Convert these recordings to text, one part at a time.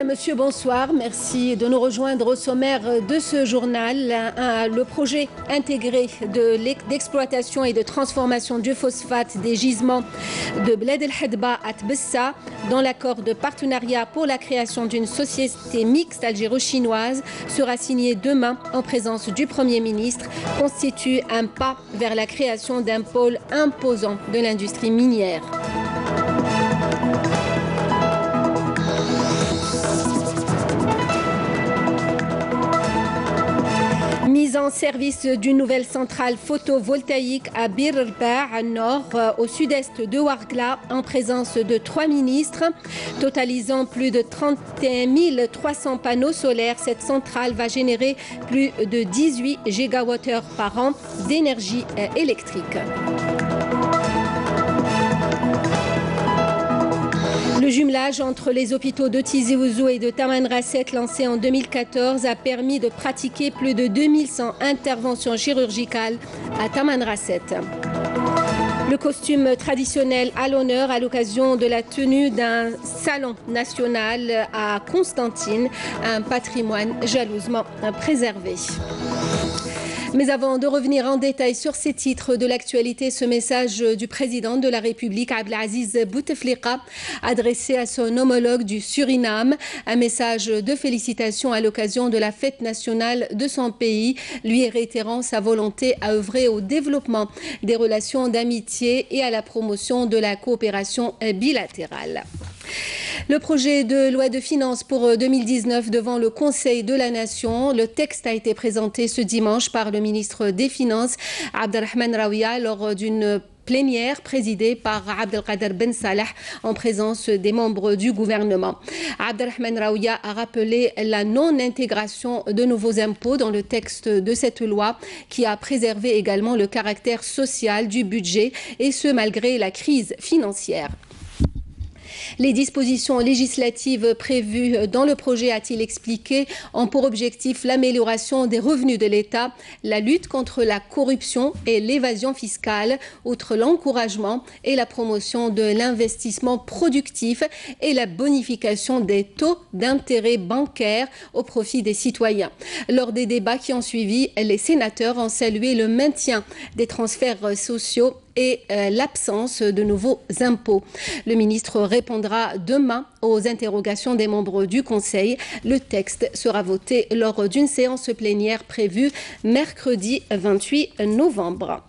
Monsieur, bonsoir. Merci de nous rejoindre au sommaire de ce journal. Le projet intégré d'exploitation et de transformation du phosphate des gisements de Bled El Hedba à Tbessa, dans l'accord de partenariat pour la création d'une société mixte algéro-chinoise, sera signé demain en présence du Premier ministre, constitue un pas vers la création d'un pôle imposant de l'industrie minière. Mise en service d'une nouvelle centrale photovoltaïque à Bir Rba, à nord, au sud-est de Ouargla, en présence de 3 ministres. Totalisant plus de 31 300 panneaux solaires, cette centrale va générer plus de 18 gigawattheures par an d'énergie électrique. Le jumelage entre les hôpitaux de Tizi Ouzou et de Tamanrasset, lancé en 2014, a permis de pratiquer plus de 2100 interventions chirurgicales à Tamanrasset. Le costume traditionnel à l'honneur à l'occasion de la tenue d'un salon national à Constantine, un patrimoine jalousement préservé. Mais avant de revenir en détail sur ces titres de l'actualité, ce message du président de la République, Abdelaziz Bouteflika, adressé à son homologue du Suriname. Un message de félicitations à l'occasion de la fête nationale de son pays, lui réitérant sa volonté à œuvrer au développement des relations d'amitié et à la promotion de la coopération bilatérale. Le projet de loi de finances pour 2019 devant le Conseil de la Nation. Le texte a été présenté ce dimanche par le ministre des Finances, Abdelrahman Raouia, lors d'une plénière présidée par Abdelkader Ben Salah en présence des membres du gouvernement. Abdelrahman Raouia a rappelé la non-intégration de nouveaux impôts dans le texte de cette loi qui a préservé également le caractère social du budget, et ce malgré la crise financière. Les dispositions législatives prévues dans le projet, a-t-il expliqué, ont pour objectif l'amélioration des revenus de l'État, la lutte contre la corruption et l'évasion fiscale, outre l'encouragement et la promotion de l'investissement productif et la bonification des taux d'intérêt bancaire au profit des citoyens. Lors des débats qui ont suivi, les sénateurs ont salué le maintien des transferts sociaux et l'absence de nouveaux impôts. Le ministre répondra demain aux interrogations des membres du Conseil. Le texte sera voté lors d'une séance plénière prévue mercredi 28 novembre.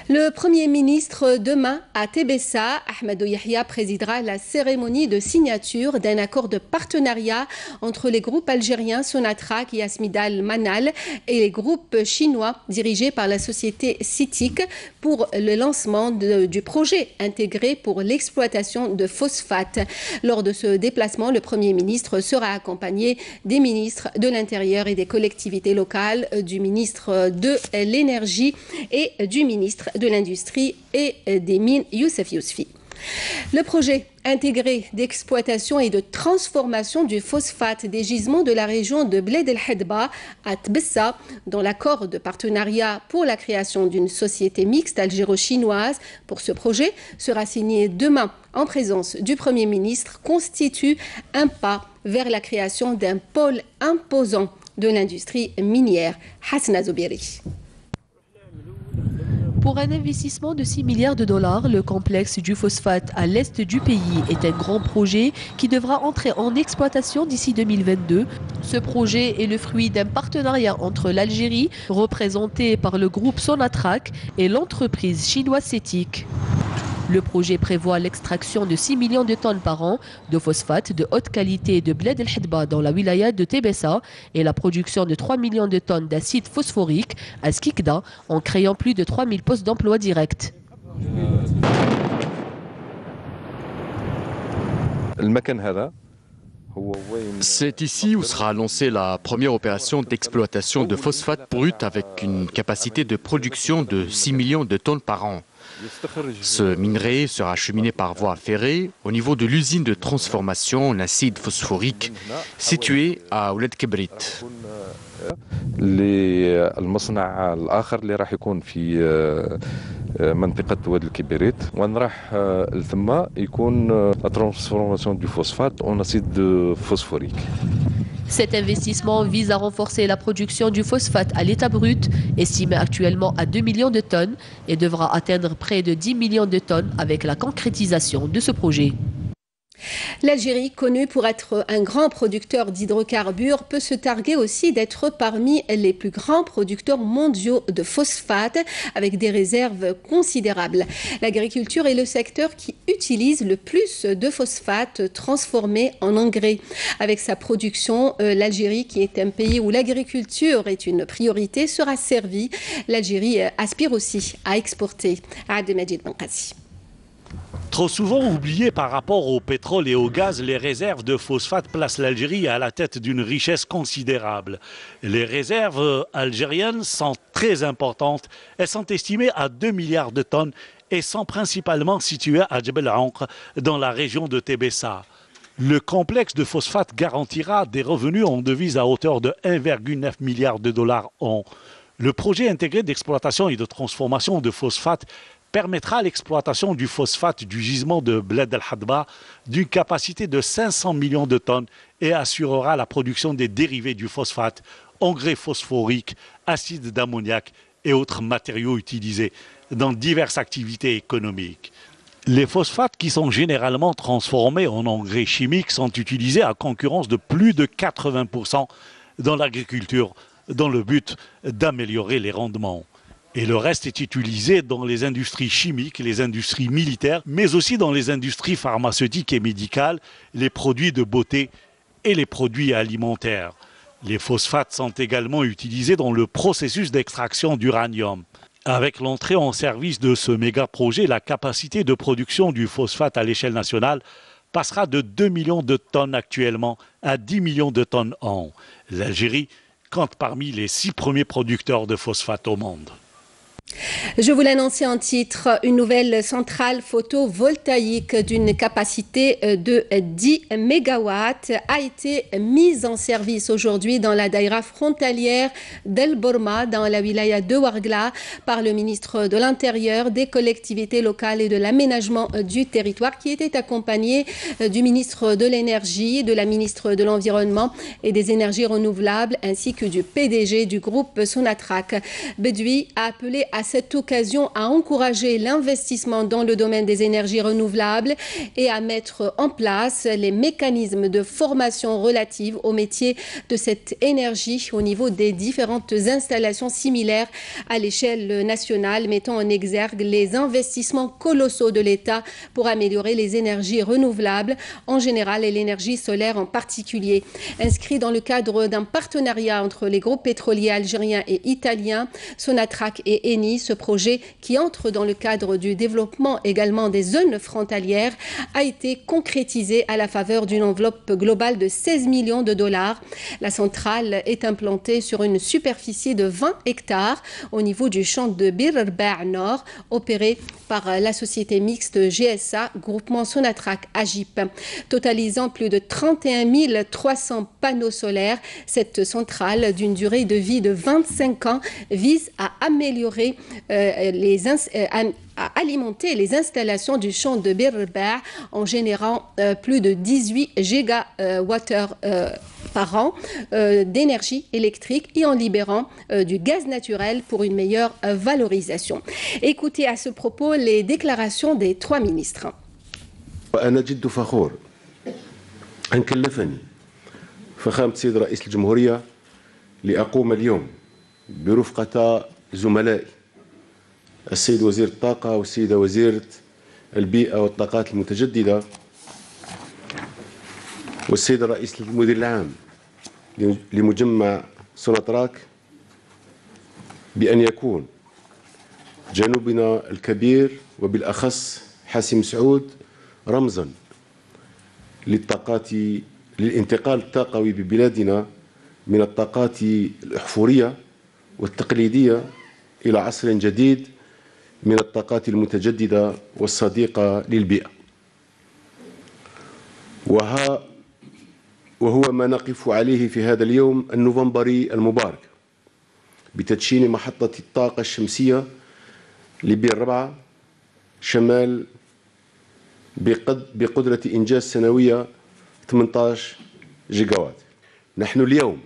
Le Premier ministre, demain, à Tébessa, Ahmadou Yahya présidera la cérémonie de signature d'un accord de partenariat entre les groupes algériens Sonatrach et Asmidal Manal et les groupes chinois dirigés par la société CITIC pour le lancement du projet intégré pour l'exploitation de phosphate. Lors de ce déplacement, le Premier ministre sera accompagné des ministres de l'Intérieur et des collectivités locales, du ministre de l'Énergie et du ministre de l'Industrie et des Mines, Youssef Yousfi. Le projet intégré d'exploitation et de transformation du phosphate des gisements de la région de Bled El Hedba à Tbessa, dans l'accord de partenariat pour la création d'une société mixte algéro-chinoise. Pour ce projet, sera signé demain en présence du Premier ministre, constitue un pas vers la création d'un pôle imposant de l'industrie minière. Hasna Zoubiri. Pour un investissement de 6 milliards de dollars, le complexe du phosphate à l'est du pays est un grand projet qui devra entrer en exploitation d'ici 2022. Ce projet est le fruit d'un partenariat entre l'Algérie, représentée par le groupe Sonatrach, et l'entreprise chinoise CITIC. Le projet prévoit l'extraction de 6 millions de tonnes par an de phosphate de haute qualité de Bled El Hedba dans la wilaya de Tébessa et la production de 3 millions de tonnes d'acide phosphorique à Skikda en créant plus de 3000 postes d'emploi directs. C'est ici où sera lancée la première opération d'exploitation de phosphate brut avec une capacité de production de 6 millions de tonnes par an. Ce minerai sera acheminé par voie ferrée au niveau de l'usine de transformation en acide phosphorique située à Ouled Kibrit. للمصنع الآخر اللي راح يكون في منطقة واد الكبريت وين راح لثما يكون ترانسفورماسيون دو فوسفات en acide phosphorique. Cet investissement vise à renforcer la production du phosphate à l'état brut, estimé actuellement à 2 millions de tonnes, et devra atteindre près de 10 millions de tonnes avec la concrétisation de ce projet. L'Algérie, connue pour être un grand producteur d'hydrocarbures, peut se targuer aussi d'être parmi les plus grands producteurs mondiaux de phosphate, avec des réserves considérables. L'agriculture est le secteur qui utilise le plus de phosphate transformé en engrais. Avec sa production, l'Algérie, qui est un pays où l'agriculture est une priorité, sera servie. L'Algérie aspire aussi à exporter. Abdelmajid Benkassi. Trop souvent oubliées par rapport au pétrole et au gaz, les réserves de phosphate placent l'Algérie à la tête d'une richesse considérable. Les réserves algériennes sont très importantes. Elles sont estimées à 2 milliards de tonnes et sont principalement situées à Djebel Ankh, dans la région de Tébessa. Le complexe de phosphate garantira des revenus en devises à hauteur de 1,9 milliard de dollars an. Le projet intégré d'exploitation et de transformation de phosphate permettra l'exploitation du phosphate du gisement de Bled el-Hadba d'une capacité de 500 millions de tonnes et assurera la production des dérivés du phosphate, engrais phosphoriques, acide d'ammoniac et autres matériaux utilisés dans diverses activités économiques. Les phosphates qui sont généralement transformés en engrais chimiques sont utilisés à concurrence de plus de 80% dans l'agriculture dans le but d'améliorer les rendements. Et le reste est utilisé dans les industries chimiques, les industries militaires, mais aussi dans les industries pharmaceutiques et médicales, les produits de beauté et les produits alimentaires. Les phosphates sont également utilisés dans le processus d'extraction d'uranium. Avec l'entrée en service de ce méga-projet, la capacité de production du phosphate à l'échelle nationale passera de 2 millions de tonnes actuellement à 10 millions de tonnes an. L'Algérie compte parmi les 6 premiers producteurs de phosphate au monde. Je vous l'annonçais en titre, une nouvelle centrale photovoltaïque d'une capacité de 10 MW a été mise en service aujourd'hui dans la daïra frontalière d'El Borma, dans la wilaya de Ouargla, par le ministre de l'Intérieur, des collectivités locales et de l'aménagement du territoire, qui était accompagné du ministre de l'Énergie, de la ministre de l'Environnement et des Énergies renouvelables, ainsi que du PDG du groupe Sonatrach. Bedoui a appelé à cette occasion à encourager l'investissement dans le domaine des énergies renouvelables et à mettre en place les mécanismes de formation relative au métier de cette énergie au niveau des différentes installations similaires à l'échelle nationale, mettant en exergue les investissements colossaux de l'État pour améliorer les énergies renouvelables en général et l'énergie solaire en particulier. Inscrit dans le cadre d'un partenariat entre les groupes pétroliers algériens et italiens, Sonatrach et Eni, ce projet qui entre dans le cadre du développement également des zones frontalières a été concrétisé à la faveur d'une enveloppe globale de 16 millions de dollars. La centrale est implantée sur une superficie de 20 hectares au niveau du champ de Bir Erba' Nord, opéré par la société mixte GSA, groupement Sonatrach Agip. Totalisant plus de 31 300 panneaux solaires, cette centrale d'une durée de vie de 25 ans vise à améliorer à alimenter les installations du champ de Bir Erba' en générant plus de 18 gigawattheures par an d'énergie électrique et en libérant du gaz naturel pour une meilleure valorisation. Écoutez à ce propos les déclarations des 3 ministres. وأنا جد فخور أن كلفني فخامة السيد رئيس الجمهورية لأقوم اليوم برفقة زملائي السيد وزير الطاقة والسيدة وزيرة البيئة والطاقات المتجددة والسيد الرئيس المدير العام لمجمع سوناتراك بأن يكون جنوبنا الكبير وبالأخص حاسم سعود رمزا للانتقال الطاقوي ببلادنا من الطاقات الأحفورية والتقليدية إلى عصر جديد من الطاقات المتجددة والصديقة للبيئة. وهو ما نقف عليه في هذا اليوم النوفمبري المبارك بتدشين محطة الطاقة الشمسية لبير ربعة شمال بقدرة إنجاز سنوية 18 جيجاوات. نحن اليوم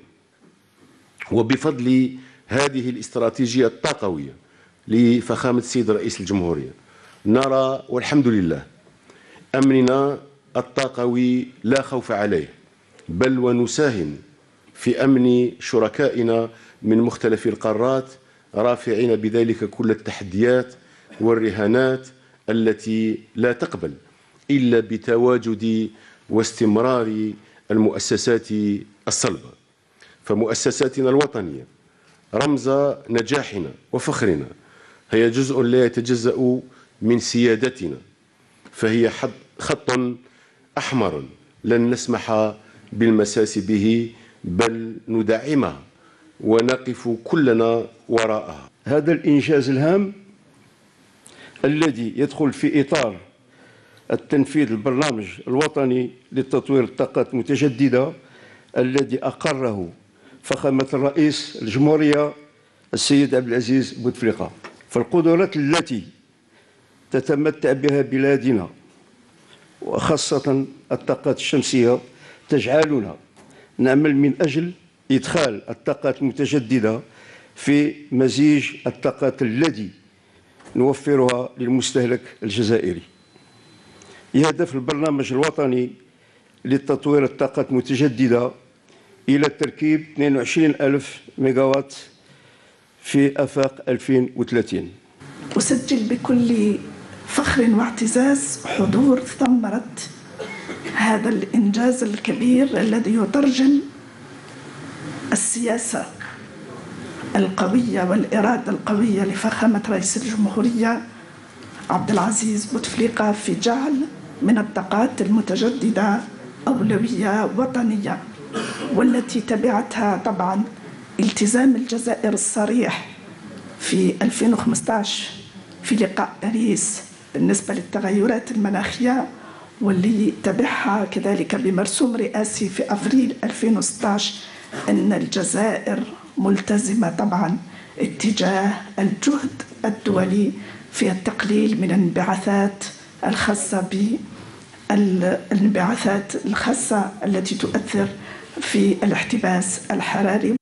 وبفضل هذه الاستراتيجية الطاقوية لفخامة السيد رئيس الجمهورية نرى والحمد لله أمننا الطاقوي لا خوف عليه، بل ونساهم في أمن شركائنا من مختلف القارات، رافعين بذلك كل التحديات والرهانات التي لا تقبل إلا بتواجد واستمرار المؤسسات الصلبة. فمؤسساتنا الوطنية رمز نجاحنا وفخرنا، هي جزء لا يتجزأ من سيادتنا، فهي خط أحمر لن نسمح بالمساس به، بل ندعمها ونقف كلنا وراءها. هذا الإنجاز الهام الذي يدخل في إطار التنفيذ البرنامج الوطني لتطوير الطاقات المتجددة الذي أقره فخامة الرئيس الجمهورية السيد عبد العزيز بوتفليقة. فالقدرات التي تتمتع بها بلادنا وخاصة الطاقات الشمسية تجعلنا نعمل من أجل إدخال الطاقات المتجددة في مزيج الطاقات الذي نوفرها للمستهلك الجزائري. يهدف البرنامج الوطني لتطوير الطاقات المتجددة إلى تركيب 22,000 ميجاوات في آفاق 2030. أسجل بكل فخر واعتزاز حضور ثمرة هذا الإنجاز الكبير الذي يترجم السياسة القوية والإرادة القوية لفخامة رئيس الجمهورية عبد العزيز بوتفليقة في جعل من الطاقات المتجددة أولوية وطنية، والتي تبعتها طبعا التزام الجزائر الصريح في 2015 في لقاء باريس بالنسبة للتغيرات المناخية، واللي تبعها كذلك بمرسوم رئاسي في أفريل 2016 أن الجزائر ملتزمة طبعا اتجاه الجهد الدولي في التقليل من الانبعاثات الخاصة بالانبعاثات الخاصة التي تؤثر في الاحتباس الحراري.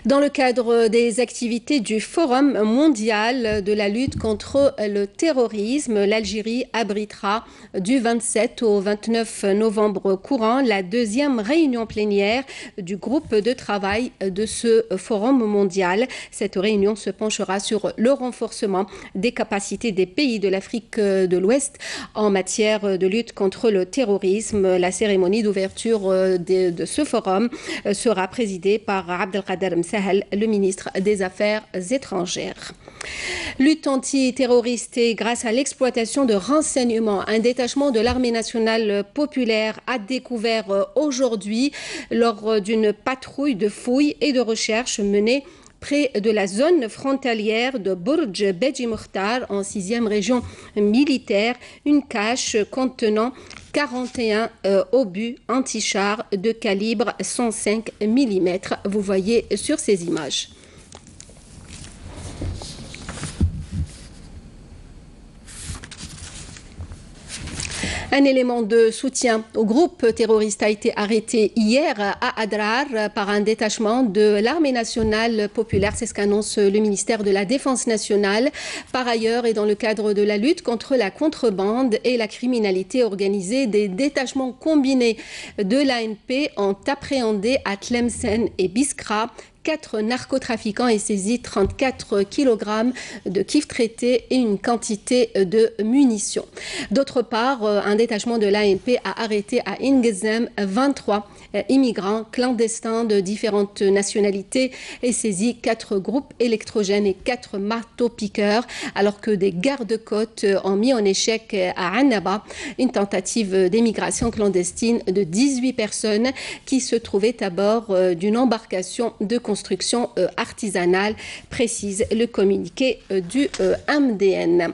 Dans le cadre des activités du Forum mondial de la lutte contre le terrorisme, l'Algérie abritera du 27 au 29 novembre courant la deuxième réunion plénière du groupe de travail de ce Forum mondial. Cette réunion se penchera sur le renforcement des capacités des pays de l'Afrique de l'Ouest en matière de lutte contre le terrorisme. La cérémonie d'ouverture de ce forum sera présidée par Abdelkader Msahel, le ministre des Affaires étrangères. Lutte antiterroriste et grâce à l'exploitation de renseignements, un détachement de l'armée nationale populaire a découvert aujourd'hui, lors d'une patrouille de fouilles et de recherche menée près de la zone frontalière de Bourj Beji Mokhtar, en 6e région militaire, une cache contenant 41 obus anti-chars de calibre 105 mm. Vous voyez sur ces images. Un élément de soutien au groupe terroriste a été arrêté hier à Adrar par un détachement de l'armée nationale populaire. C'est ce qu'annonce le ministère de la Défense nationale. Par ailleurs, et dans le cadre de la lutte contre la contrebande et la criminalité organisée, des détachements combinés de l'ANP ont appréhendé à Tlemcen et Biskra 4 narcotrafiquants et saisi 34 kg de kif traité et une quantité de munitions. D'autre part, un détachement de l'ANP a arrêté à Ingezem 23 immigrants clandestins de différentes nationalités et saisi 4 groupes électrogènes et 4 marteaux-piqueurs, alors que des gardes-côtes ont mis en échec à Annaba une tentative d'émigration clandestine de 18 personnes qui se trouvaient à bord d'une embarcation de containers construction artisanale, précise le communiqué du MDN.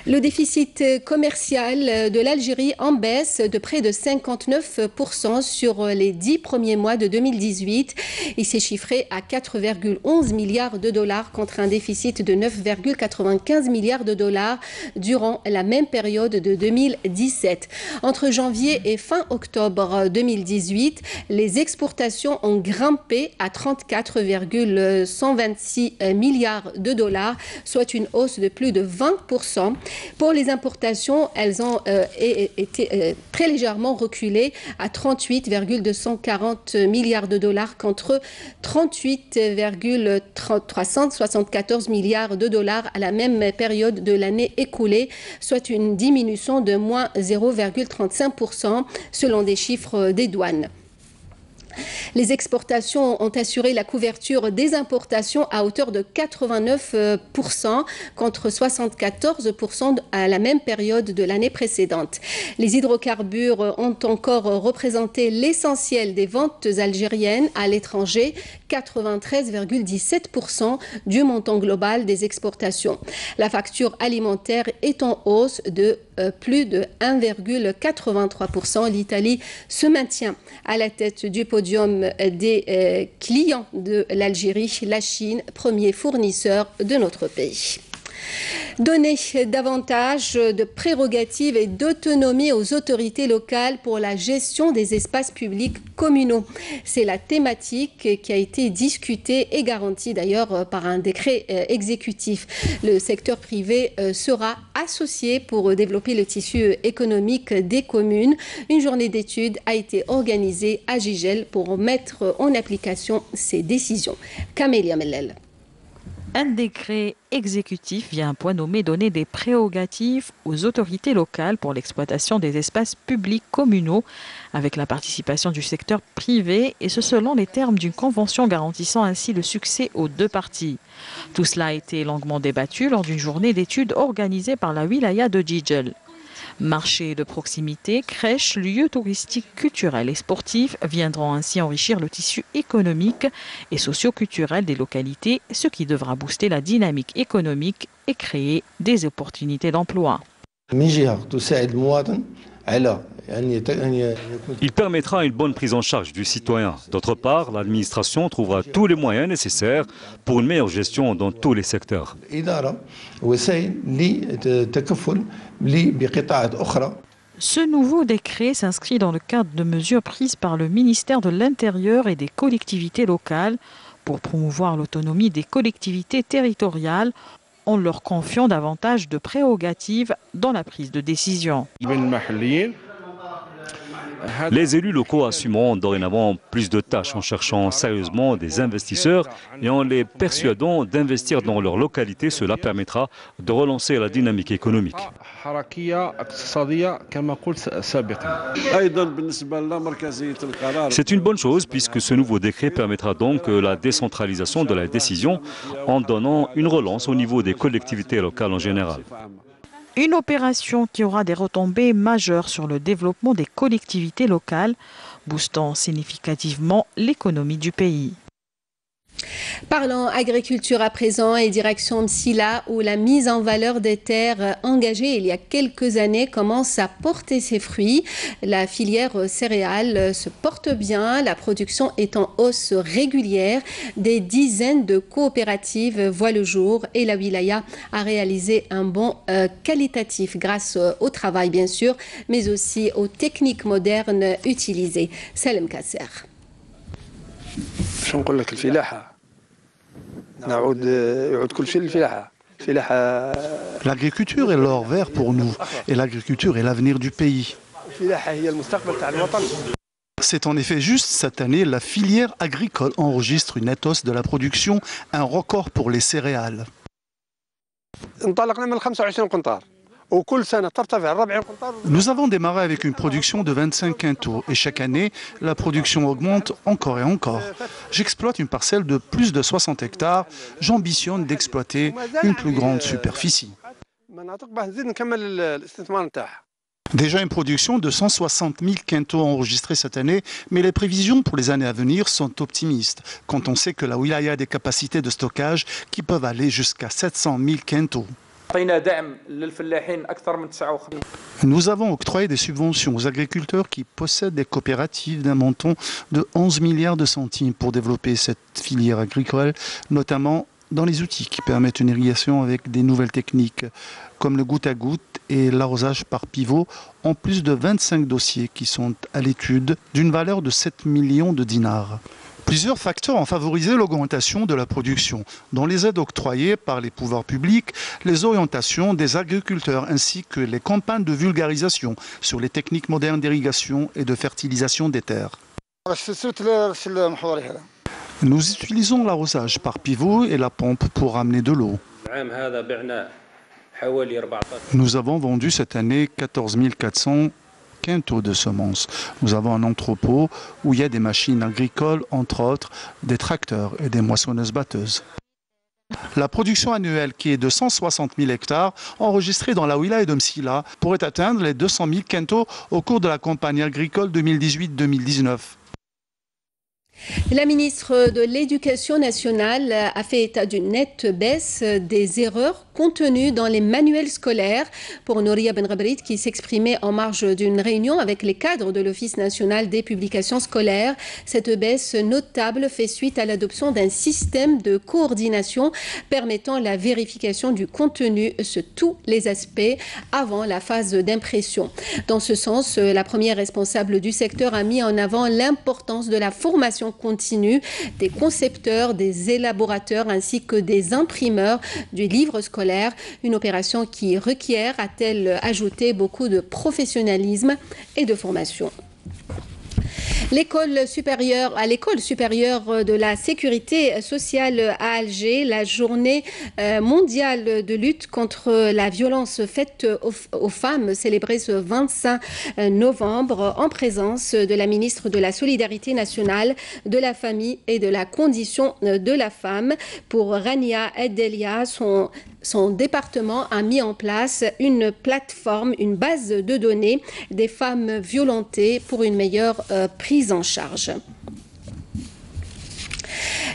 Le déficit commercial de l'Algérie en baisse de près de 59% sur les 10 premiers mois de 2018. Il s'est chiffré à 4,11 milliards de dollars contre un déficit de 9,95 milliards de dollars durant la même période de 2017. Entre janvier et fin octobre 2018, les exportations ont grimpé à 34,126 milliards de dollars, soit une hausse de plus de 20%. Pour les importations, elles ont été très légèrement reculées à 38,240 milliards de dollars contre 38,374 milliards de dollars à la même période de l'année écoulée, soit une diminution de moins 0,35% selon des chiffres des douanes. Les exportations ont assuré la couverture des importations à hauteur de 89% contre 74% à la même période de l'année précédente. Les hydrocarbures ont encore représenté l'essentiel des ventes algériennes à l'étranger, 93,17% du montant global des exportations. La facture alimentaire est en hausse de plus de 1,83%. L'Italie se maintient à la tête du podium des clients de l'Algérie, la Chine, premier fournisseur de notre pays. Donner davantage de prérogatives et d'autonomie aux autorités locales pour la gestion des espaces publics communaux. C'est la thématique qui a été discutée et garantie d'ailleurs par un décret exécutif. Le secteur privé sera associé pour développer le tissu économique des communes. Une journée d'études a été organisée à Gigel pour mettre en application ces décisions. Camélia Mellel. Un décret exécutif via un point nommé donner des prérogatives aux autorités locales pour l'exploitation des espaces publics communaux avec la participation du secteur privé et ce selon les termes d'une convention garantissant ainsi le succès aux deux parties. Tout cela a été longuement débattu lors d'une journée d'études organisée par la wilaya de Gigel. Marchés de proximité, crèches, lieux touristiques, culturels et sportifs viendront ainsi enrichir le tissu économique et socio-culturel des localités, ce qui devra booster la dynamique économique et créer des opportunités d'emploi. Il permettra une bonne prise en charge du citoyen. D'autre part, l'administration trouvera tous les moyens nécessaires pour une meilleure gestion dans tous les secteurs. Ce nouveau décret s'inscrit dans le cadre de mesures prises par le ministère de l'Intérieur et des collectivités locales pour promouvoir l'autonomie des collectivités territoriales en leur confiant davantage de prérogatives dans la prise de décision. Les élus locaux assumeront dorénavant plus de tâches en cherchant sérieusement des investisseurs et en les persuadant d'investir dans leur localité. Cela permettra de relancer la dynamique économique. C'est une bonne chose puisque ce nouveau décret permettra donc la décentralisation de la décision en donnant une relance au niveau des collectivités locales en général. Une opération qui aura des retombées majeures sur le développement des collectivités locales, boostant significativement l'économie du pays. Parlons agriculture à présent et direction Msila où la mise en valeur des terres engagées il y a quelques années commence à porter ses fruits. La filière céréales se porte bien, la production est en hausse régulière. Des dizaines de coopératives voient le jour et la wilaya a réalisé un bond qualitatif grâce au travail bien sûr, mais aussi aux techniques modernes utilisées. Salem Kasser. L'agriculture est l'or vert pour nous et l'agriculture est l'avenir du pays. C'est en effet juste cette année, la filière agricole enregistre une nette hausse de la production, un record pour les céréales. Nous avons démarré avec une production de 25 quintaux et chaque année, la production augmente encore et encore. J'exploite une parcelle de plus de 60 hectares. J'ambitionne d'exploiter une plus grande superficie. Déjà une production de 160 000 quintaux enregistrés cette année, mais les prévisions pour les années à venir sont optimistes, quand on sait que la wilaya a des capacités de stockage qui peuvent aller jusqu'à 700 000 quintaux. Nous avons octroyé des subventions aux agriculteurs qui possèdent des coopératives d'un montant de 11 milliards de centimes pour développer cette filière agricole, notamment dans les outils qui permettent une irrigation avec des nouvelles techniques comme le goutte à goutte et l'arrosage par pivot, en plus de 25 dossiers qui sont à l'étude d'une valeur de 7 millions de dinars. Plusieurs facteurs ont favorisé l'augmentation de la production, dont les aides octroyées par les pouvoirs publics, les orientations des agriculteurs ainsi que les campagnes de vulgarisation sur les techniques modernes d'irrigation et de fertilisation des terres. Nous utilisons l'arrosage par pivot et la pompe pour amener de l'eau. Nous avons vendu cette année 14 400 quintaux de semences. Nous avons un entrepôt où il y a des machines agricoles, entre autres des tracteurs et des moissonneuses-batteuses. La production annuelle, qui est de 160 000 hectares, enregistrée dans la wilaya de Msila, pourrait atteindre les 200 000 quintaux au cours de la campagne agricole 2018-2019. La ministre de l'Éducation nationale a fait état d'une nette baisse des erreurs contenues dans les manuels scolaires. Pour Nouria Benrabrit, qui s'exprimait en marge d'une réunion avec les cadres de l'Office national des publications scolaires, cette baisse notable fait suite à l'adoption d'un système de coordination permettant la vérification du contenu sur tous les aspects avant la phase d'impression. Dans ce sens, la première responsable du secteur a mis en avant l'importance de la formation continue des concepteurs, des élaborateurs ainsi que des imprimeurs du livre scolaire, une opération qui requiert, a-t-elle ajouté, beaucoup de professionnalisme et de formation. À l'école supérieure de la sécurité sociale à Alger, la journée mondiale de lutte contre la violence faite aux femmes, célébrée ce 25 novembre en présence de la ministre de la Solidarité nationale, de la famille et de la condition de la femme. Pour Rania Edelia, son département a mis en place une plateforme, une base de données des femmes violentées pour une meilleure prise en charge.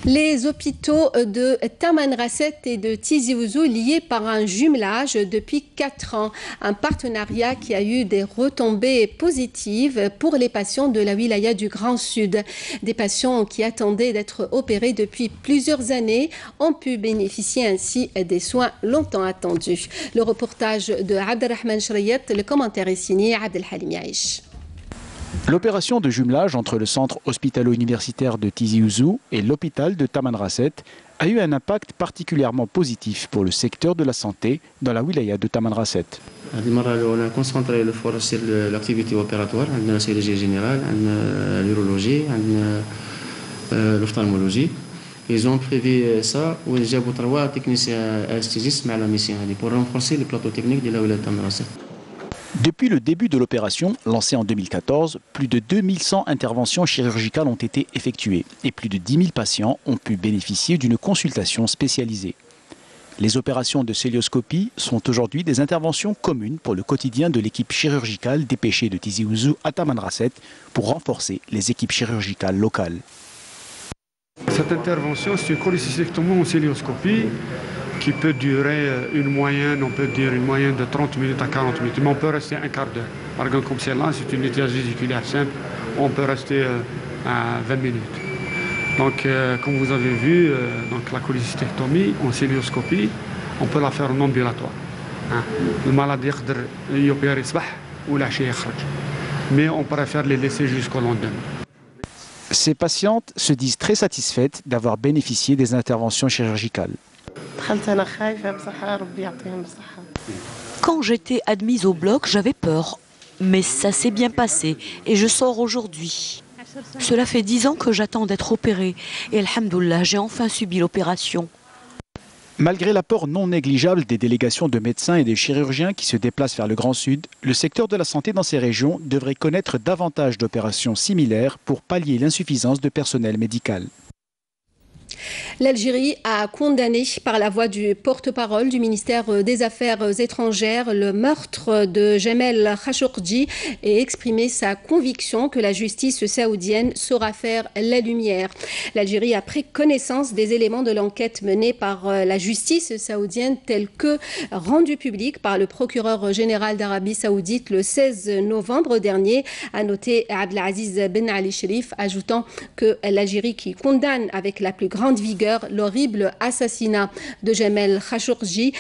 Les hôpitaux de Tamanrasset et de Tizi Ouzou liés par un jumelage depuis 4 ans. Un partenariat qui a eu des retombées positives pour les patients de la wilaya du Grand Sud. Des patients qui attendaient d'être opérés depuis plusieurs années ont pu bénéficier ainsi des soins longtemps attendus. Le reportage de Abdelrahman Shriyat, le commentaire est signé Abdelhalim Yaïch. L'opération de jumelage entre le centre hospitalo-universitaire de Tizi Ouzou et l'hôpital de Tamanrasset a eu un impact particulièrement positif pour le secteur de la santé dans la wilaya de Tamanrasset. On a concentré l'effort sur l'activité opératoire, la chirurgie générale, l'urologie, l'ophtalmologie. Ils ont prévu ça où ils ont 3 techniciens anesthésistes à la mission pour renforcer le plateau technique de la wilaya de Tamanrasset. Depuis le début de l'opération, lancée en 2014, plus de 2100 interventions chirurgicales ont été effectuées et plus de 10 000 patients ont pu bénéficier d'une consultation spécialisée. Les opérations de cœlioscopie sont aujourd'hui des interventions communes pour le quotidien de l'équipe chirurgicale dépêchée de Tizi Ouzou à Tamanrasset pour renforcer les équipes chirurgicales locales. Cette intervention, c'est une cholécystectomie en cœlioscopie qui peut durer une moyenne de 30 minutes à 40 minutes, mais on peut rester un quart d'heure. Par exemple, comme celle-là, c'est une nettoyage vésiculaire simple, on peut rester à 20 minutes. Donc, comme vous avez vu, la cholécystectomie en cœlioscopie, on peut la faire en ambulatoire. Le malade peut opérer le soir ou la nuit, mais on préfère les laisser jusqu'au lendemain. Ces patientes se disent très satisfaites d'avoir bénéficié des interventions chirurgicales. Quand j'étais admise au bloc, j'avais peur. Mais ça s'est bien passé et je sors aujourd'hui. Cela fait 10 ans que j'attends d'être opérée. Et alhamdoulilah, j'ai enfin subi l'opération. Malgré l'apport non négligeable des délégations de médecins et des chirurgiens qui se déplacent vers le Grand Sud, le secteur de la santé dans ces régions devrait connaître davantage d'opérations similaires pour pallier l'insuffisance de personnel médical. L'Algérie a condamné par la voix du porte-parole du ministère des Affaires étrangères le meurtre de Jamel Khashoggi et exprimé sa conviction que la justice saoudienne saura faire la lumière. L'Algérie a pris connaissance des éléments de l'enquête menée par la justice saoudienne tels que rendus publics par le procureur général d'Arabie saoudite le 16 novembre dernier, a noté Abdelaziz Ben Ali Sherif, ajoutant que l'Algérie, qui condamne avec la plus grande vigueur l'horrible assassinat de Jamel Khashoggi,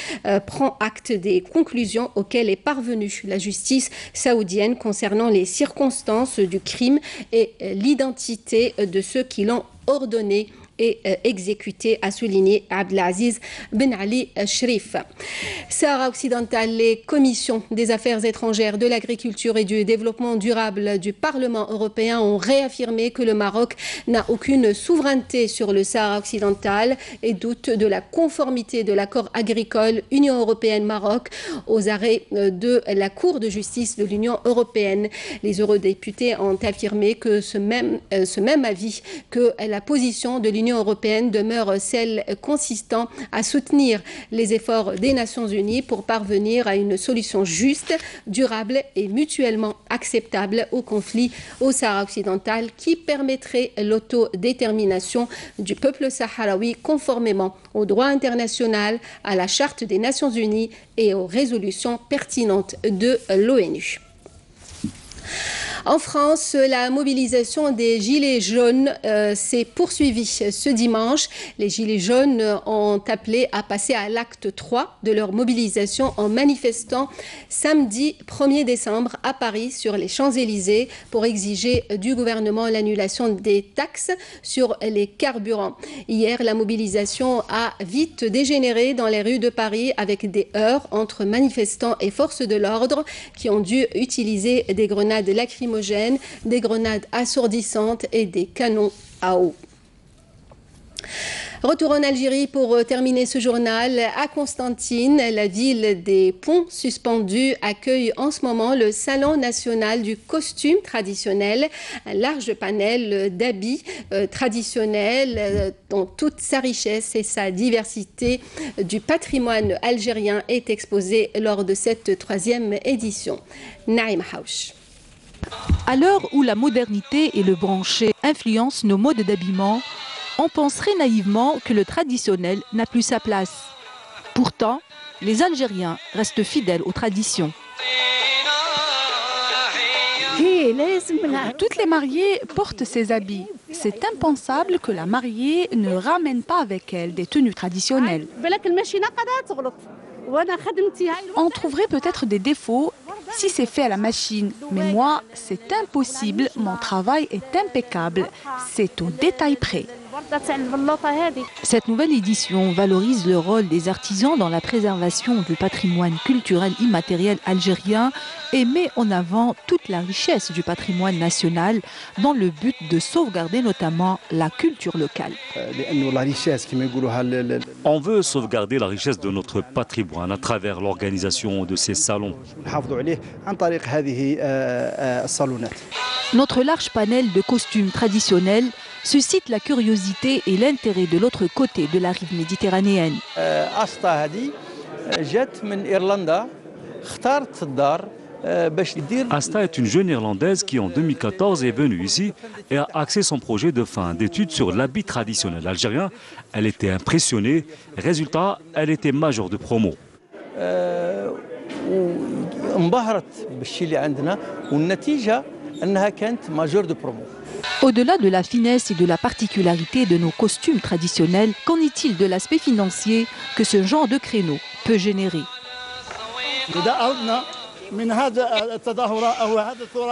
prend acte des conclusions auxquelles est parvenue la justice saoudienne concernant les circonstances du crime et l'identité de ceux qui l'ont ordonné et exécuté, a souligné Abdelaziz Ben Ali Sherif. Sahara occidental, les commissions des affaires étrangères, de l'agriculture et du développement durable du Parlement européen ont réaffirmé que le Maroc n'a aucune souveraineté sur le Sahara occidental et doute de la conformité de l'accord agricole Union européenne-Maroc aux arrêts de la Cour de justice de l'Union européenne. Les eurodéputés ont affirmé que ce même avis, que la position de l'Union européenne demeure celle consistant à soutenir les efforts des Nations unies pour parvenir à une solution juste, durable et mutuellement acceptable au conflit au Sahara occidental qui permettrait l'autodétermination du peuple sahraoui conformément au droit international, à la Charte des Nations unies et aux résolutions pertinentes de l'ONU. En France, la mobilisation des Gilets jaunes s'est poursuivie ce dimanche. Les Gilets jaunes ont appelé à passer à l'acte 3 de leur mobilisation en manifestant samedi 1er décembre à Paris sur les Champs-Élysées pour exiger du gouvernement l'annulation des taxes sur les carburants. Hier, la mobilisation a vite dégénéré dans les rues de Paris avec des heurts entre manifestants et forces de l'ordre qui ont dû utiliser des grenades lacrymogènes, des grenades assourdissantes et des canons à eau. Retour en Algérie pour terminer ce journal. À Constantine, la ville des ponts suspendus accueille en ce moment le Salon national du costume traditionnel. Un large panel d'habits traditionnels dont toute sa richesse et sa diversité du patrimoine algérien est exposée lors de cette 3e édition. Naïm Haouch. À l'heure où la modernité et le branché influencent nos modes d'habillement, on penserait naïvement que le traditionnel n'a plus sa place. Pourtant, les Algériens restent fidèles aux traditions. Toutes les mariées portent ces habits. C'est impensable que la mariée ne ramène pas avec elle des tenues traditionnelles. On trouverait peut-être des défauts si c'est fait à la machine, mais moi, c'est impossible, mon travail est impeccable, c'est au détail près. Cette nouvelle édition valorise le rôle des artisans dans la préservation du patrimoine culturel immatériel algérien et met en avant toute la richesse du patrimoine national dans le but de sauvegarder notamment la culture locale. On veut sauvegarder la richesse de notre patrimoine à travers l'organisation de ces salons. Notre large panel de costumes traditionnels suscite la curiosité et l'intérêt de l'autre côté de la rive méditerranéenne. Asta est une jeune Irlandaise qui en 2014 est venue ici et a axé son projet de fin d'études sur l'habit traditionnel algérien. Elle était impressionnée. Résultat, elle était majeure de promo. Au-delà de la finesse et de la particularité de nos costumes traditionnels, qu'en est-il de l'aspect financier que ce genre de créneau peut générer?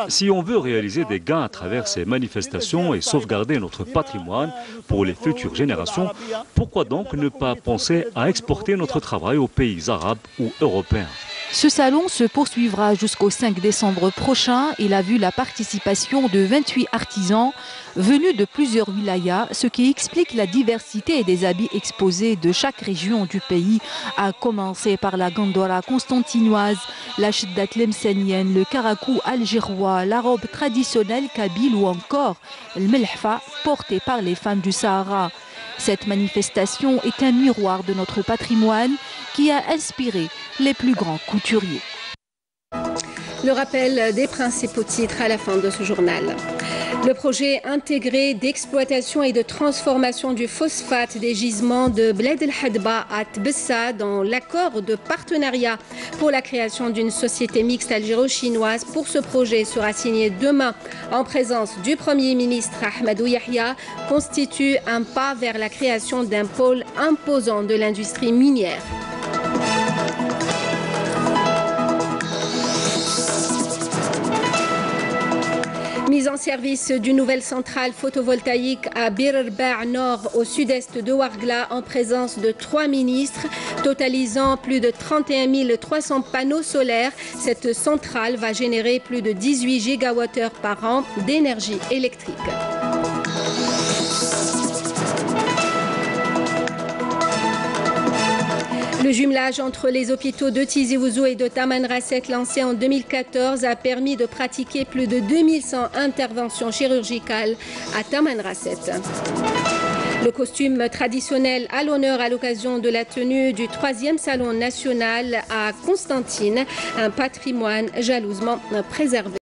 Si on veut réaliser des gains à travers ces manifestations et sauvegarder notre patrimoine pour les futures générations, pourquoi donc ne pas penser à exporter notre travail aux pays arabes ou européens? Ce salon se poursuivra jusqu'au 5 décembre prochain. Il a vu la participation de 28 artisans venus de plusieurs wilayas, ce qui explique la diversité des habits exposés de chaque région du pays, à commencer par la gandora constantinoise, la cheddat lemsanienne, le karakou algérois, la robe traditionnelle kabyle ou encore le melhfa porté par les femmes du Sahara. Cette manifestation est un miroir de notre patrimoine qui a inspiré les plus grands couturiers. Le rappel des principaux titres à la fin de ce journal. Le projet intégré d'exploitation et de transformation du phosphate des gisements de Bled El Hadba à Tbessa dans l'accord de partenariat pour la création d'une société mixte algéro-chinoise. Pour ce projet sera signé demain en présence du Premier ministre Ahmadou Yahya, constitue un pas vers la création d'un pôle imposant de l'industrie minière. Mise en service d'une nouvelle centrale photovoltaïque à Bir Erba' Nord au sud-est de Ouargla en présence de 3 ministres, totalisant plus de 31 300 panneaux solaires. Cette centrale va générer plus de 18 gigawattheures par an d'énergie électrique. Le jumelage entre les hôpitaux de Tizi Ouzou et de Tamanrasset lancé en 2014 a permis de pratiquer plus de 2100 interventions chirurgicales à Tamanrasset. Le costume traditionnel à l'honneur à l'occasion de la tenue du 3e salon national à Constantine, un patrimoine jalousement préservé.